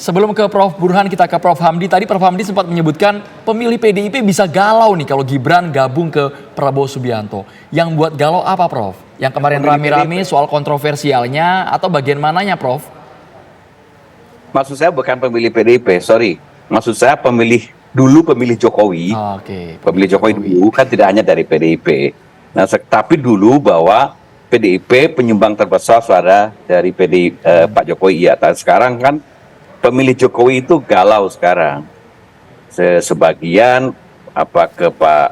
Sebelum ke Prof. Burhan, kita ke Prof. Hamdi. Tadi Prof. Hamdi sempat menyebutkan pemilih PDIP bisa galau nih kalau Gibran gabung ke Prabowo Subianto. Yang buat galau apa, Prof? Yang kemarin rame-rame soal kontroversialnya atau bagian mananya, Prof? Maksud saya bukan pemilih PDIP, sorry. Maksud saya pemilih Jokowi. Pemilih Jokowi dulu kan tidak hanya dari PDIP. Nah, tapi dulu bahwa PDIP penyumbang terbesar suara dari Pak Jokowi. Ya, tapi sekarang kan pemilih Jokowi itu galau sekarang. Sebagian ke Pak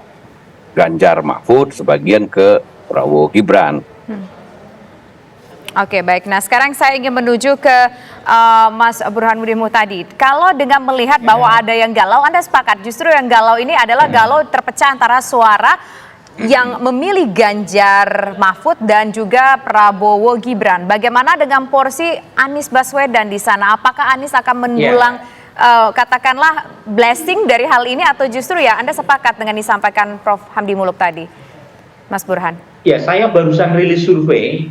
Ganjar Mahfud, sebagian ke Prabowo Gibran. Oke, baik. Nah, sekarang saya ingin menuju ke Mas Burhanuddin Muhtadi. Kalau dengan melihat bahwa ada yang galau, Anda sepakat justru yang galau ini adalah galau terpecah antara suara yang memilih Ganjar Mahfud dan juga Prabowo Gibran. Bagaimana dengan porsi Anies Baswedan di sana? Apakah Anies akan mendulang katakanlah blessing dari hal ini atau justru ya Anda sepakat dengan disampaikan Prof. Hamdi Muluk tadi, Mas Burhan? Ya, saya barusan rilis survei,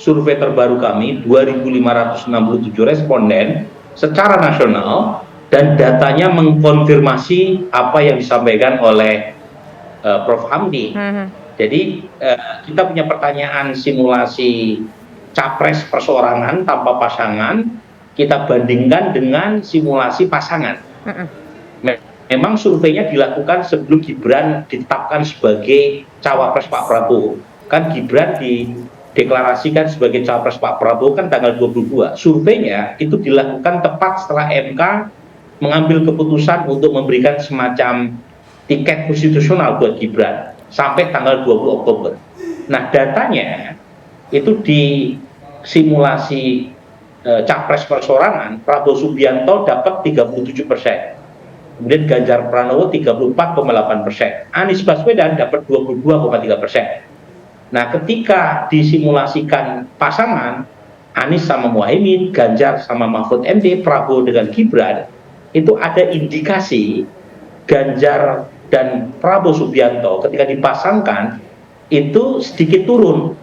survei terbaru kami, 2.567 responden secara nasional, dan datanya mengkonfirmasi apa yang disampaikan oleh Prof. Hamdi. Jadi kita punya pertanyaan simulasi capres perseorangan tanpa pasangan, kita bandingkan dengan simulasi pasangan. Memang surveinya dilakukan sebelum Gibran ditetapkan sebagai cawapres Pak Prabowo. Kan Gibran dideklarasikan sebagai cawapres Pak Prabowo kan tanggal 22. Surveinya itu dilakukan tepat setelah MK mengambil keputusan untuk memberikan semacam tiket konstitusional buat Gibran sampai tanggal 20 Oktober. Nah, datanya itu di simulasi capres perseorangan, Prabowo Subianto dapat 37%. Kemudian Ganjar Pranowo 34,8%. Anies Baswedan dapat 22,3%. Nah, ketika disimulasikan pasangan Anies sama Muhaimin, Ganjar sama Mahfud MD, Prabowo dengan Gibran, itu ada indikasi Ganjar dan Prabowo Subianto ketika dipasangkan itu sedikit turun.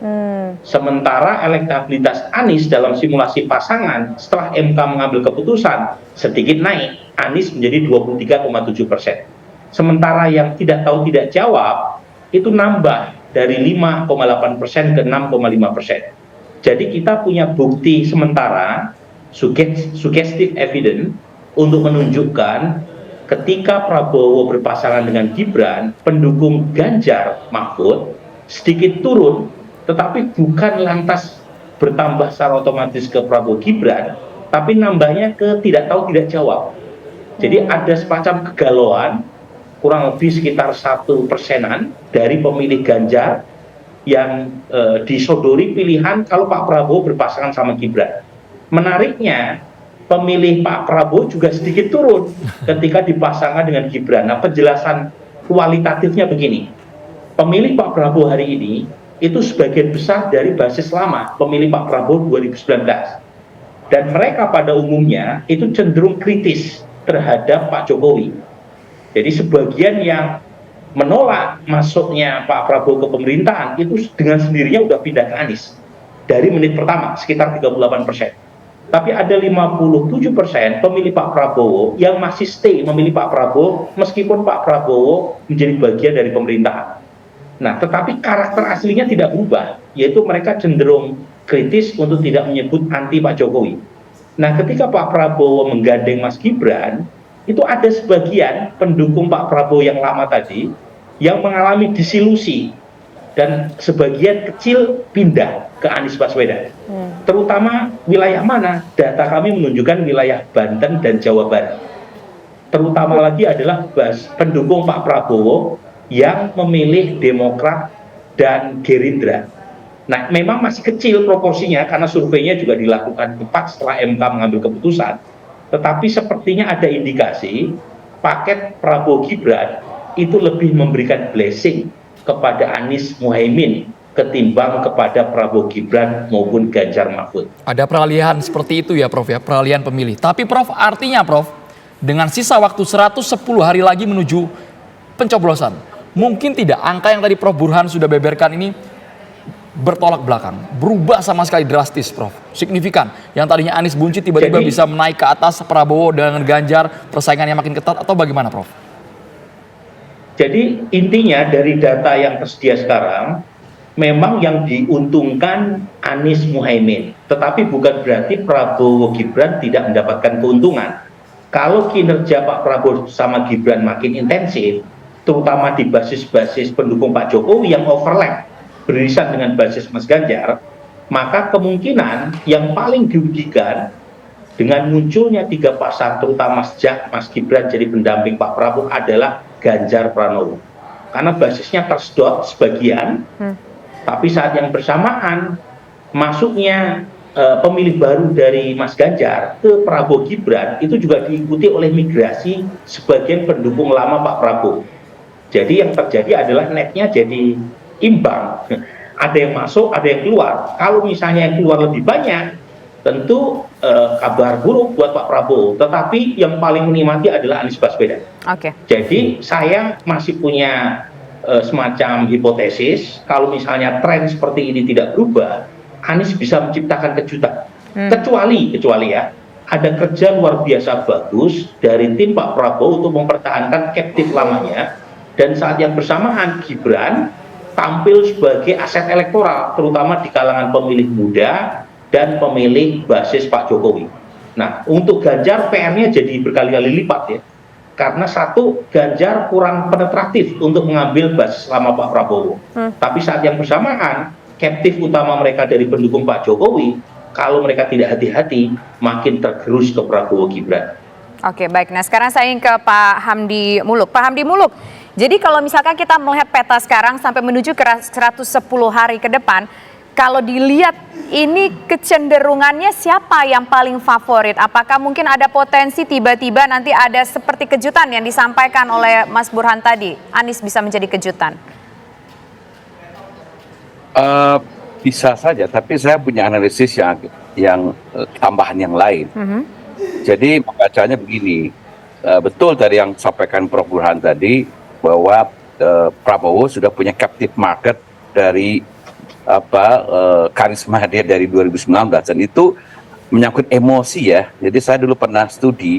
Sementara elektabilitas Anies dalam simulasi pasangan setelah MK mengambil keputusan sedikit naik. Anies menjadi 23,7%. Sementara yang tidak tahu tidak jawab itu nambah dari 5,8% ke 6,5%. Jadi kita punya bukti sementara, suggestive evidence untuk menunjukkan ketika Prabowo berpasangan dengan Gibran, pendukung Ganjar Mahfud sedikit turun, tetapi bukan lantas bertambah secara otomatis ke Prabowo Gibran, tapi nambahnya ke tidak tahu tidak jawab. Jadi ada semacam kegalauan, kurang lebih sekitar 1%-an dari pemilih Ganjar yang disodori pilihan kalau Pak Prabowo berpasangan sama Gibran. Menariknya, pemilih Pak Prabowo juga sedikit turun ketika dipasangkan dengan Gibran. Nah, penjelasan kualitatifnya begini. Pemilih Pak Prabowo hari ini itu sebagian besar dari basis lama pemilih Pak Prabowo 2019. Dan mereka pada umumnya itu cenderung kritis terhadap Pak Jokowi. Jadi sebagian yang menolak masuknya Pak Prabowo ke pemerintahan itu dengan sendirinya udah pindah ke Anies. Dari menit pertama sekitar 38%. Tapi ada 57% pemilih Pak Prabowo yang masih stay memilih Pak Prabowo meskipun Pak Prabowo menjadi bagian dari pemerintahan. Nah, tetapi karakter aslinya tidak berubah, yaitu mereka cenderung kritis untuk tidak menyebut anti Pak Jokowi. Nah, ketika Pak Prabowo menggandeng Mas Gibran, itu ada sebagian pendukung Pak Prabowo yang lama tadi yang mengalami disilusi dan sebagian kecil pindah ke Anies Baswedan. Terutama wilayah mana? Data kami menunjukkan wilayah Banten dan Jawa Barat. Terutama lagi adalah pendukung Pak Prabowo yang memilih Demokrat dan Gerindra. Nah, memang masih kecil proporsinya karena surveinya juga dilakukan tepat setelah MK mengambil keputusan. Tetapi sepertinya ada indikasi paket Prabowo Gibran itu lebih memberikan blessing kepada Anies Muhaimin ketimbang kepada Prabowo Gibran maupun Ganjar Mahfud. Ada peralihan seperti itu ya Prof ya, peralihan pemilih. Tapi Prof, artinya Prof, dengan sisa waktu 110 hari lagi menuju pencoblosan, mungkin tidak angka yang tadi Prof Burhan sudah beberkan ini bertolak belakang, berubah sama sekali drastis, Prof. Signifikan. Yang tadinya Anies buncit tiba-tiba bisa menaik ke atas Prabowo dengan Ganjar, persaingannya makin ketat atau bagaimana, Prof? Jadi intinya dari data yang tersedia sekarang, memang yang diuntungkan Anies Muhaimin, tetapi bukan berarti Prabowo Gibran tidak mendapatkan keuntungan. Kalau kinerja Pak Prabowo sama Gibran makin intensif, terutama di basis-basis pendukung Pak Jokowi yang overlap beririsan dengan basis Mas Ganjar, maka kemungkinan yang paling dirugikan dengan munculnya 3 pasang, terutama sejak Mas Gibran jadi pendamping Pak Prabowo adalah Ganjar Pranowo. Karena basisnya tersedot sebagian, tapi saat yang bersamaan masuknya pemilih baru dari Mas Ganjar ke Prabowo Gibran itu juga diikuti oleh migrasi sebagian pendukung lama Pak Prabowo. Jadi yang terjadi adalah netnya jadi imbang. Ada yang masuk, ada yang keluar. Kalau misalnya yang keluar lebih banyak, tentu kabar buruk buat Pak Prabowo. Tetapi yang paling menikmati adalah Anies Baswedan. Jadi saya masih punya semacam hipotesis, kalau misalnya tren seperti ini tidak berubah, Anies bisa menciptakan kejutan. Kecuali ya, ada kerja luar biasa bagus dari tim Pak Prabowo untuk mempertahankan captive lamanya, dan saat yang bersamaan Gibran tampil sebagai aset elektoral, terutama di kalangan pemilih muda dan pemilih basis Pak Jokowi. Nah, untuk Ganjar PR-nya jadi berkali-kali lipat ya. Karena satu, Ganjar kurang penetratif untuk mengambil basis lama Pak Prabowo. Tapi saat yang bersamaan, captive utama mereka dari pendukung Pak Jokowi, kalau mereka tidak hati-hati, makin tergerus ke Prabowo Gibran. Oke, baik. Nah, sekarang saya ingin ke Pak Hamdi Muluk. Pak Hamdi Muluk, jadi kalau misalkan kita melihat peta sekarang sampai menuju ke 110 hari ke depan, kalau dilihat ini kecenderungannya siapa yang paling favorit? Apakah mungkin ada potensi tiba-tiba nanti ada seperti kejutan yang disampaikan oleh Mas Burhan tadi, Anies bisa menjadi kejutan? Bisa saja, tapi saya punya analisis yang tambahan yang lain. Jadi membacanya begini, betul dari yang disampaikan Prof. Burhan tadi, bahwa Prabowo sudah punya captive market dari karisma dia dari 2019, dan itu menyangkut emosi ya. Jadi saya dulu pernah studi,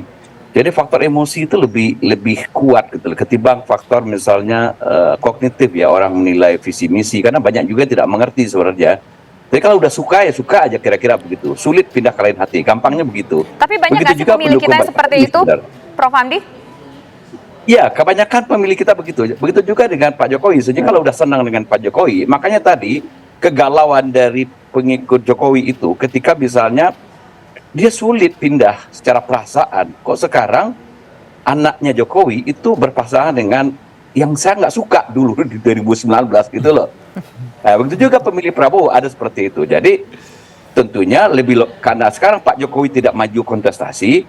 jadi faktor emosi itu lebih kuat gitu ketimbang faktor misalnya kognitif ya, orang menilai visi misi, karena banyak juga tidak mengerti sebenarnya. Jadi kalau udah suka ya suka aja, kira-kira begitu, sulit pindah ke lain hati, gampangnya begitu. Tapi banyak nggak sih pemilih kita yang seperti itu, Prof. Hamdi? Ya, kebanyakan pemilih kita begitu. Begitu juga dengan Pak Jokowi. Jadi kalau udah senang dengan Pak Jokowi, makanya tadi kegalauan dari pengikut Jokowi itu ketika misalnya dia sulit pindah secara perasaan. Kok sekarang anaknya Jokowi itu berpasangan dengan yang saya nggak suka dulu di 2019 gitu loh. Nah, begitu juga pemilih Prabowo ada seperti itu. Jadi tentunya karena sekarang Pak Jokowi tidak maju kontestasi,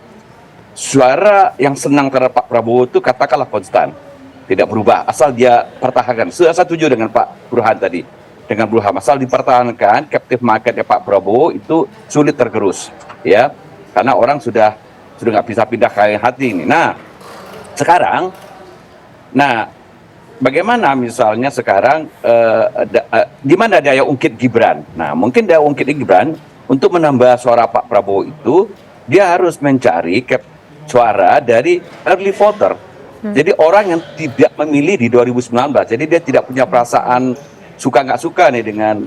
suara yang senang terhadap Pak Prabowo itu katakanlah konstan, tidak berubah asal dia pertahankan. Saya setuju dengan Pak Burhan tadi. Dengan Burhan, asal dipertahankan captive marketnya Pak Prabowo itu sulit tergerus ya, karena orang sudah nggak bisa pindah ke hati ini. Nah sekarang, bagaimana misalnya sekarang di mana daya ungkit Gibran? Nah mungkin daya ungkit Gibran untuk menambah suara Pak Prabowo itu dia harus mencari suara dari early voter. Jadi orang yang tidak memilih di 2019, jadi dia tidak punya perasaan suka nggak suka nih dengan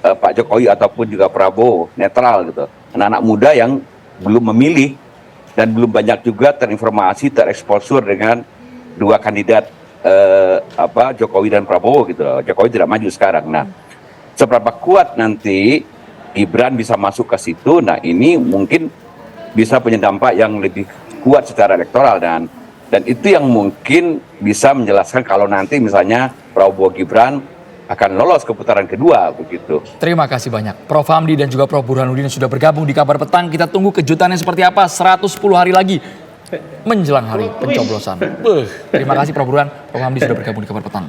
Pak Jokowi ataupun juga Prabowo, netral gitu. Anak-anak muda yang belum memilih dan belum banyak juga terinformasi, tereksposur dengan dua kandidat Jokowi dan Prabowo gitu. Jokowi tidak maju sekarang. Nah, seberapa kuat nanti Gibran bisa masuk ke situ? Nah, ini mungkin bisa punya dampak yang lebih kuat secara elektoral, dan itu yang mungkin bisa menjelaskan kalau nanti misalnya Prabowo Gibran akan lolos ke putaran kedua begitu. Terima kasih banyak Prof. Hamdi dan juga Prof. Burhanuddin sudah bergabung di Kabar Petang. Kita tunggu kejutannya seperti apa 110 hari lagi menjelang hari pencoblosan. Terima kasih Prof. Burhan, Prof. Hamdi sudah bergabung di Kabar Petang.